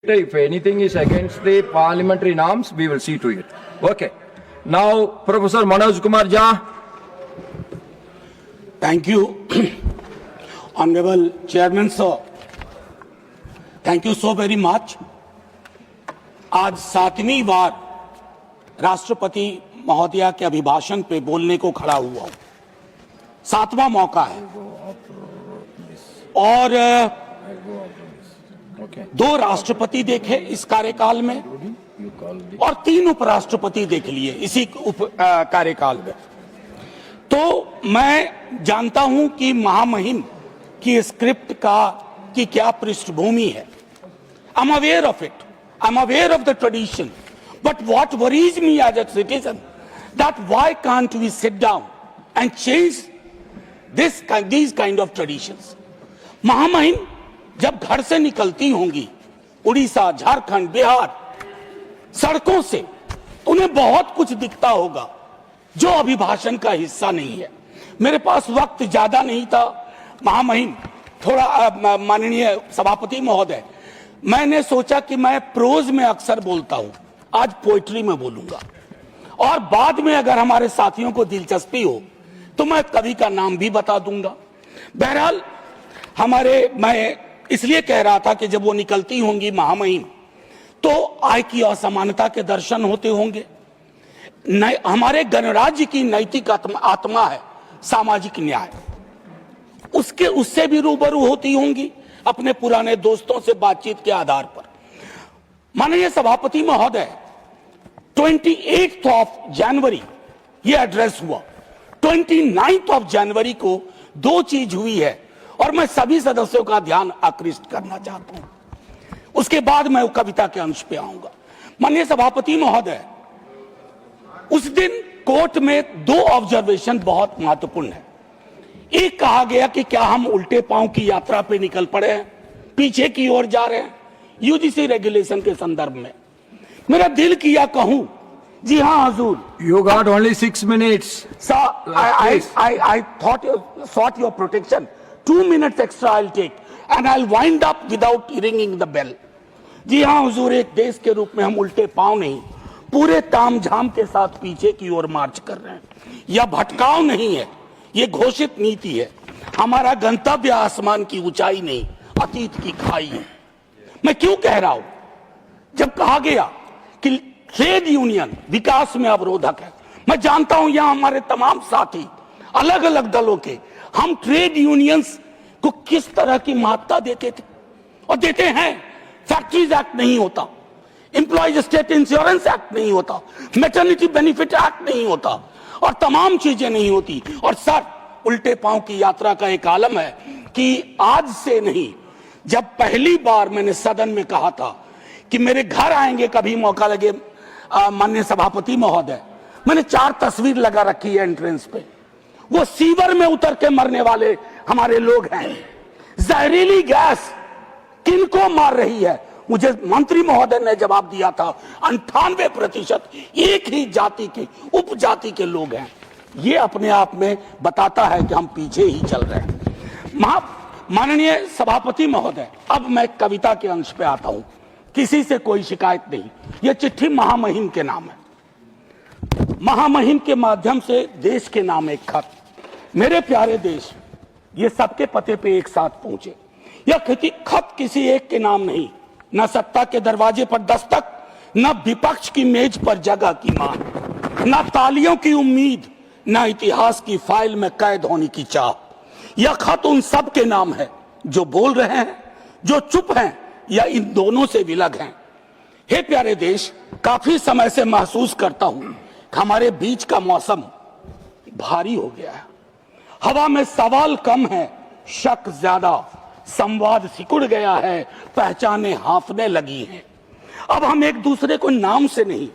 If anything is against the parliamentary norms, we will see to it. Okay. Now, Professor Manoj Kumar Jha. Thank you, Honorable Chairman sir. Thank you so very much. आज 7वीं बार राष्ट्रपति महोदया के अभिभाषण पे बोलने को खड़ा हुआ हूं। 7वां मौका है और दो राष्ट्रपति देखे इस कार्यकाल में और 3 उपराष्ट्रपति देख लिए इसी कार्यकाल में। तो मैं जानता हूं कि महामहिम की स्क्रिप्ट की क्या पृष्ठभूमि है। I'm aware of it. I'm aware of the tradition. But what worries me as a citizen, that why can't we sit down and change these kind of traditions? महामहिम जब घर से निकलती होंगी उड़ीसा, झारखंड, बिहार, सड़कों से, उन्हें बहुत कुछ दिखता होगा जो अभिभाषण का हिस्सा नहीं है। मेरे पास वक्त ज्यादा नहीं था महामहिम, थोड़ा माननीय सभापति महोदय, मैंने सोचा कि मैं प्रोज में अक्सर बोलता हूं, आज पोइट्री में बोलूंगा और बाद में अगर हमारे साथियों को दिलचस्पी हो तो मैं कवि का नाम भी बता दूंगा। बहरहाल मैं इसलिए कह रहा था कि जब वो निकलती होंगी महामहिम तो आय की असमानता के दर्शन होते होंगे। हमारे गणराज्य की नैतिक आत्मा है सामाजिक न्याय, उससे भी रूबरू होती होंगी अपने पुराने दोस्तों से बातचीत के आधार पर। माननीय सभापति महोदय, 28 जनवरी ये एड्रेस हुआ, 29 जनवरी को 2 चीज हुई है और मैं सभी सदस्यों का ध्यान आकृष्ट करना चाहता हूं, उसके बाद मैं कविता के अंश पे आऊंगा। माननीय सभापति महोदय, उस दिन कोर्ट में 2 ऑब्जर्वेशन बहुत महत्वपूर्ण है। एक कहा गया कि क्या हम उल्टे पांव की यात्रा पे निकल पड़े हैं, पीछे की ओर जा रहे हैं यूजीसी रेगुलेशन के संदर्भ में। मेरा दिल किया कहूं, जी हाँ हुजूर। You got only 6 minutes. Sir, I thought you sought your protection. 2 minutes extra I'll take and I'll wind up without ringing the bell. जी हाँ हुजूर, एक देश के रूप में हम उल्टे पांव नहीं, पूरे तामझाम के साथ पीछे की ओर मार्च कर रहे हैं। यह भटकाव नहीं है, ये घोषित नीति है। हमारा गंतव्य आसमान की ऊंचाई नहीं, अतीत की खाई है। मैं क्यों कह रहा हूं? जब कहा गया कि ट्रेड यूनियन विकास में अवरोधक है, मैं जानता हूं यहां हमारे तमाम साथी अलग अलग दलों के, हम ट्रेड यूनियंस को किस तरह की महत्ता देते थे और देते हैं। फैक्ट्रीज एक्ट नहीं होता, एम्प्लॉयज स्टेट इंश्योरेंस एक्ट नहीं होता, मैटरनिटी बेनिफिट एक्ट नहीं होता और तमाम चीजें नहीं होती। और सर, उल्टे पांव की यात्रा का एक आलम है कि आज से नहीं, जब पहली बार मैंने सदन में कहा था कि मेरे घर आएंगे कभी मौका लगे माननीय सभापति महोदय, मैंने 4 तस्वीर लगा रखी है एंट्रेंस पे। वो सीवर में उतर के मरने वाले हमारे लोग हैं। जहरीली गैस किनको मार रही है? मुझे मंत्री महोदय ने जवाब दिया था 98% एक ही जाति के, उपजाति के लोग हैं। ये अपने आप में बताता है कि हम पीछे ही चल रहे हैं। माननीय सभापति महोदय, अब मैं कविता के अंश पे आता हूं। किसी से कोई शिकायत नहीं, यह चिट्ठी महामहिम के नाम है। महामहिम के माध्यम से देश के नाम एक खत। मेरे प्यारे देश, ये सबके पते पे एक साथ पहुंचे। यह खत किसी एक के नाम नहीं, न सत्ता के दरवाजे पर दस्तक, न विपक्ष की मेज पर जगह की मांग, न तालियों की उम्मीद, न इतिहास की फाइल में कैद होने की चाह। यह खत उन सब के नाम है जो बोल रहे हैं, जो चुप हैं या इन दोनों से विलग हैं। हे प्यारे देश, काफी समय से महसूस करता हूं कि हमारे बीच का मौसम भारी हो गया है। हवा में सवाल कम है, शक ज्यादा, संवाद सिकुड़ गया है, पहचाने हांफने लगी हैं। अब हम एक दूसरे को नाम से नहीं,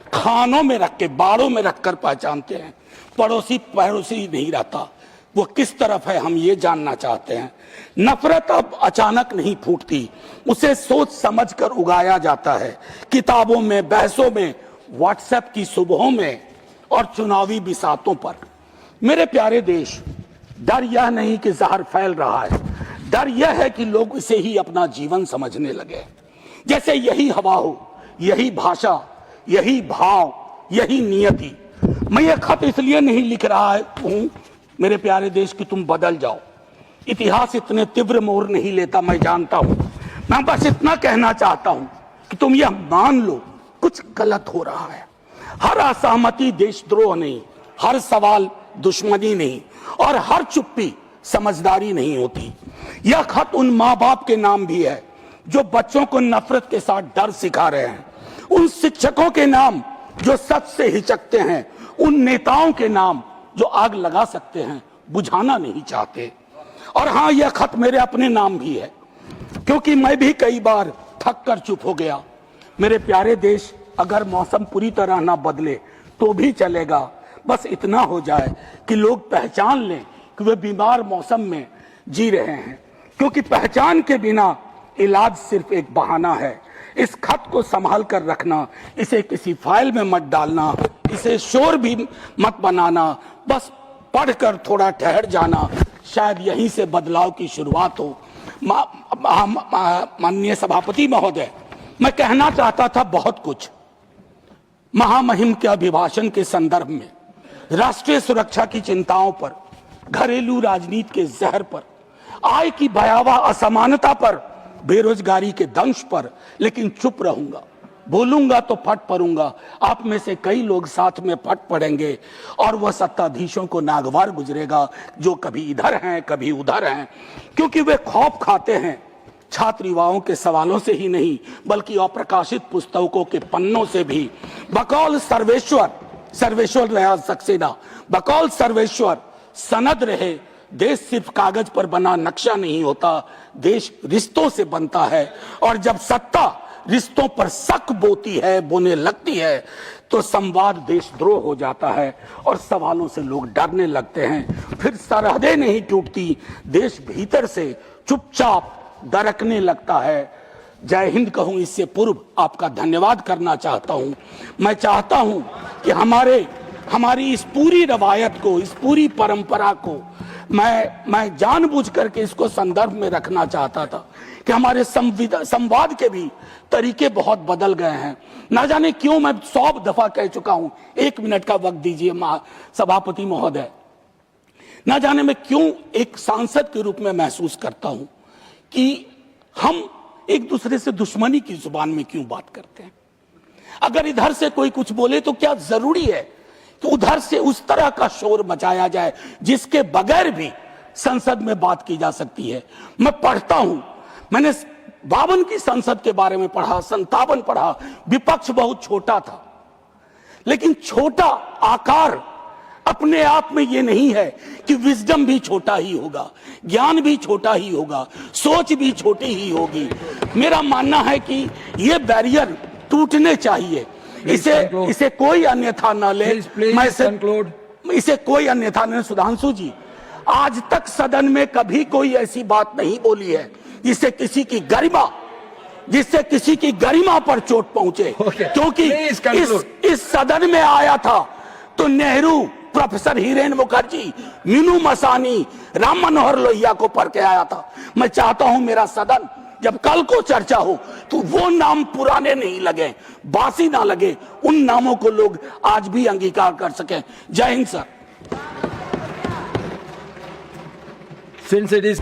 खानों में रख के, बाड़ों में रखकर पहचानते हैं। पड़ोसी नहीं रहता, वो किस तरफ है हम ये जानना चाहते हैं। नफरत अब अचानक नहीं फूटती, उसे सोच समझ कर उगाया जाता है। किताबों में, बहसों में, व्हाट्सएप की सुबहों में और चुनावी बिसातों पर। मेरे प्यारे देश, डर यह नहीं कि जहर फैल रहा है, डर यह है कि लोग इसे ही अपना जीवन समझने लगे। जैसे यही हवा हो, यही भाषा, यही भाव, यही नियति। मैं ये खत इसलिए नहीं लिख रहा हूं मेरे प्यारे देश कि तुम बदल जाओ। इतिहास इतने तीव्र मोड़ नहीं लेता, मैं जानता हूं। मैं बस इतना कहना चाहता हूं कि तुम यह मान लो कुछ गलत हो रहा है। हर असहमति देशद्रोह नहीं, हर सवाल दुश्मनी नहीं, और हर चुप्पी समझदारी नहीं होती। यह खत उन माँ बाप के नाम भी है जो बच्चों को नफरत के साथ डर सिखा रहे हैं, उन शिक्षकों के नाम जो सच से हिचकते हैं, उन नेताओं के नाम जो आग लगा सकते हैं, बुझाना नहीं चाहते। और हाँ, यह खत मेरे अपने नाम भी है, क्योंकि मैं भी कई बार थक कर चुप हो गया। मेरे प्यारे देश, अगर मौसम पूरी तरह ना बदले तो भी चलेगा, बस इतना हो जाए कि लोग पहचान लें कि वे बीमार मौसम में जी रहे हैं, क्योंकि पहचान के बिना इलाज सिर्फ एक बहाना है। इस खत को संभाल कर रखना, इसे किसी फाइल में मत डालना, इसे शोर भी मत बनाना, बस पढ़कर थोड़ा ठहर जाना, शायद यहीं से बदलाव की शुरुआत हो। माननीय सभापति महोदय, मैं कहना चाहता था बहुत कुछ। महामहिम के अभिभाषण के संदर्भ में, राष्ट्रीय सुरक्षा की चिंताओं पर, घरेलू राजनीति के जहर पर, आय की भयावह असमानता पर, बेरोजगारी के दंश पर, लेकिन चुप रहूंगा। बोलूंगा तो फट पड़ूंगा। आप में से कई लोग साथ में फट पड़ेंगे और वह सत्ताधीशों को नागवार गुजरेगा जो कभी इधर हैं कभी उधर हैं, क्योंकि वे खौफ खाते हैं छात्र युवाओं के सवालों से ही नहीं, बल्कि अप्रकाशित पुस्तकों के पन्नों से भी। बकौल सर्वेश्वर रहा सक्सेना, बकौल सर्वेश्वर सनद रहे। देश सिर्फ कागज पर बना नक्शा नहीं होता, देश रिश्तों से बनता है। और जब सत्ता रिश्तों पर शक बोने लगती है, तो संवाद देशद्रोह हो जाता है और सवालों से लोग डरने लगते हैं। फिर सरहदें नहीं टूटती, देश भीतर से चुपचाप दरकने लगता है। जय हिंद कहूं इससे पूर्व आपका धन्यवाद करना चाहता हूं। मैं चाहता हूं कि हमारी इस पूरी रवायत को, इस पूरी परंपरा को मैं जानबूझ करके इसको संदर्भ में रखना चाहता था कि हमारे संवाद के भी तरीके बहुत बदल गए हैं। ना जाने क्यों, मैं 100 दफा कह चुका हूं। 1 मिनट का वक्त दीजिए सभापति महोदय। ना जाने मैं क्यों एक सांसद के रूप में महसूस करता हूं कि हम एक दूसरे से दुश्मनी की जुबान में क्यों बात करते हैं। अगर इधर से कोई कुछ बोले तो क्या जरूरी है कि उधर से उस तरह का शोर मचाया जाए जिसके बगैर भी संसद में बात की जा सकती है। मैं पढ़ता हूं, मैंने 52 की संसद के बारे में पढ़ा, 57 पढ़ा। विपक्ष बहुत छोटा था, लेकिन छोटा आकार अपने आप में ये नहीं है कि विजडम भी छोटा ही होगा, ज्ञान भी छोटा ही होगा, सोच भी छोटी ही होगी। मेरा मानना है कि ये बैरियर टूटने चाहिए। इसे कोई अन्यथा न ले। मैं इसे कोई अन्यथा न। सुधांशु जी, आज तक सदन में कभी कोई ऐसी बात नहीं बोली है जिससे किसी की गरिमा पर चोट पहुंचे। क्योंकि इस सदन में आया था तो नेहरू, प्रोफेसर हिरेन मुखर्जी, मीनू मसानी, राम मनोहर लोहिया को पढ़ के आया था। मैं चाहता हूं मेरा सदन जब कल को चर्चा हो तो वो नाम पुराने नहीं लगे, बासी ना लगे, उन नामों को लोग आज भी अंगीकार कर सकें। जय Hind sir. Since it is